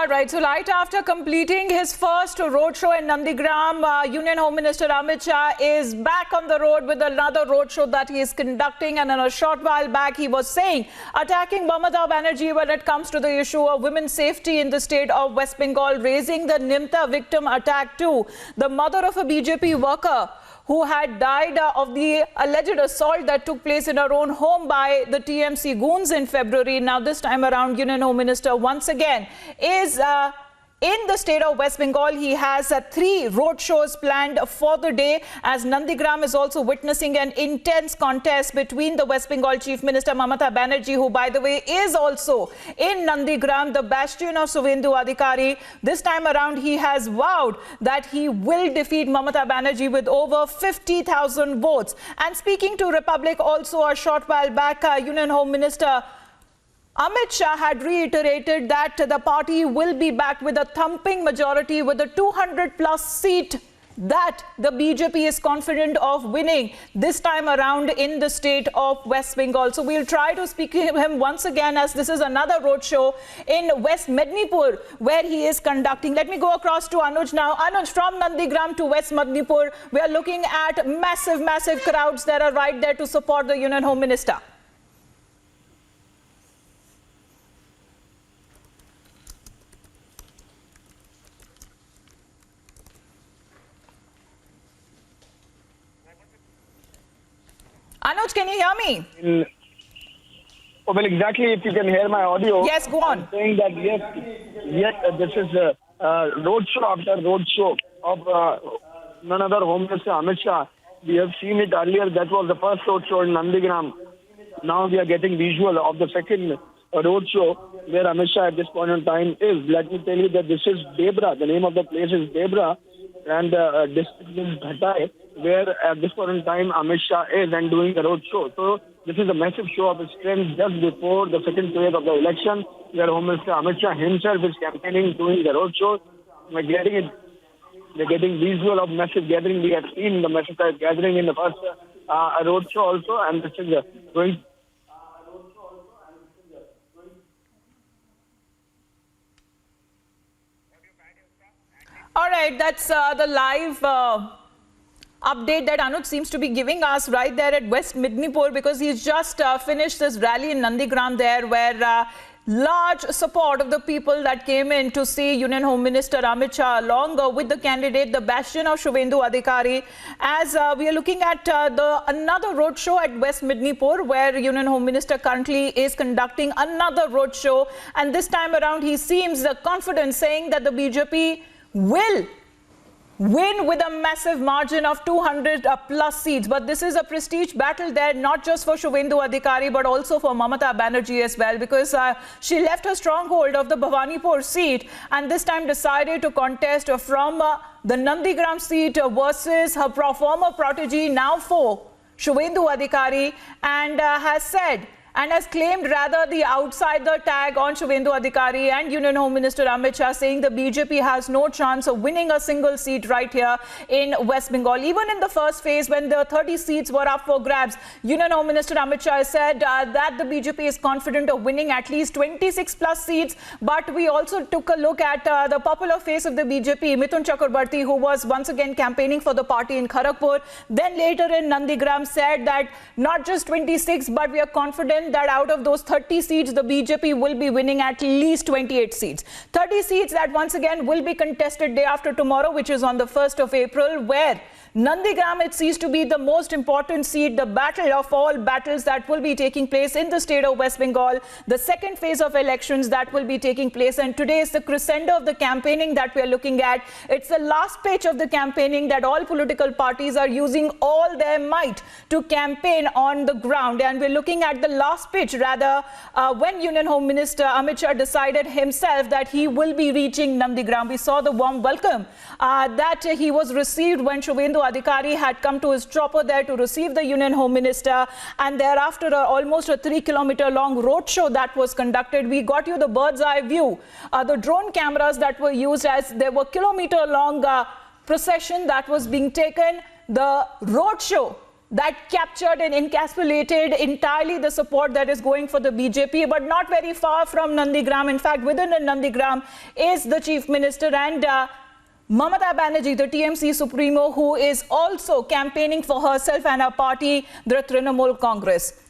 All right, so right after completing his first roadshow in Nandigram, Union Home Minister Amit Shah is back on the road with another roadshow that he is conducting. And in a short while back, he was saying, attacking Mamata Banerjee when it comes to the issue of women's safety in the state of West Bengal, raising the Nimta victim attack too. The mother of a BJP worker who had died of the alleged assault that took place in her own home by the TMC goons in February. Now this time around, Union Home Minister once again is in the state of West Bengal. He has 3 road shows planned for the day, as Nandigram is also witnessing an intense contest between the West Bengal Chief Minister Mamata Banerjee, who by the way is also in Nandigram, the bastion of Suvendu Adhikari. This time around he has vowed that he will defeat Mamata Banerjee with over 50,000 votes. And speaking to Republic also a short while back, Union Home Minister Amit Shah had reiterated that the party will be back with a thumping majority with a 200+ seat that the BJP is confident of winning this time around in the state of West Bengal. So we'll try to speak to him once again, as this is another roadshow in West Mednipur where he is conducting. Let me go across to Anuj now. Anuj, from Nandigram to West Mednipur, we are looking at massive crowds that are right there to support the Union Home Minister. Anuj, can you hear me? Well, exactly. If you can hear my audio. Yes, go on. I'm saying that yes, this is a roadshow after roadshow of none other Home Minister Amit Shah. We have seen it earlier. That was the first roadshow in Nandigram. Now we are getting visual of the second roadshow where Amit Shah at this point in time is. Let me tell you that this is Debra. The name of the place is Debra, and district is Bhatai, where at this point in time Amit Shah is and doing the road show. So this is a massive show of strength just before the second phase of the election, where Home Minister Amit Shah himself is campaigning, doing the road show. We're getting visual of massive gathering. We have seen the massive gathering in the first road show also, and this is going. All right, that's the live update that Anuj seems to be giving us right there at West Mednipur, because he's just finished this rally in Nandigram there, where large support of the people that came in to see Union Home Minister Amit Shah along with the candidate, the bastion of Suvendu Adhikari. As we are looking at another roadshow at West Mednipur, where Union Home Minister currently is conducting another roadshow, and this time around he seems confident, saying that the BJP will win with a massive margin of 200+ seats. But this is a prestige battle there, not just for Suvendu Adhikari, but also for Mamata Banerjee as well, because she left her stronghold of the Bhawanipur seat and this time decided to contest from the Nandigram seat versus her former protege, now foe, Suvendu Adhikari, and has said and has claimed rather the outsider tag on Suvendu Adhikari and Union Home Minister Amit Shah, saying the BJP has no chance of winning a single seat right here in West Bengal. Even in the first phase, when the 30 seats were up for grabs, Union Home Minister Amit Shah said that the BJP is confident of winning at least 26+ seats. But we also took a look at the popular face of the BJP, Mithun Chakrabarti, who was once again campaigning for the party in Kharagpur. Then later in Nandigram said that not just 26, but we are confident that out of those 30 seats, the BJP will be winning at least 28 seats. 30 seats that once again will be contested day after tomorrow, which is on the 1st of April, where Nandigram, it seems to be the most important seat, the battle of all battles that will be taking place in the state of West Bengal, the second phase of elections that will be taking place. And today is the crescendo of the campaigning that we are looking at. It's the last pitch of the campaigning that all political parties are using all their might to campaign on the ground. And we're looking at the last pitch, rather, when Union Home Minister Amit Shah decided himself that he will be reaching Nandigram. We saw the warm welcome that he was received when Suvendu Adhikari had come to his chopper there to receive the Union Home Minister, and thereafter almost a 3-kilometer long roadshow that was conducted. We got you the bird's eye view, the drone cameras that were used, as there were kilometer long procession that was being taken. The roadshow that captured and encapsulated entirely the support that is going for the BJP, but not very far from Nandigram. In fact, within the Nandigram is the Chief Minister and Mamata Banerjee, the TMC Supremo, who is also campaigning for herself and her party, the Trinamool Congress.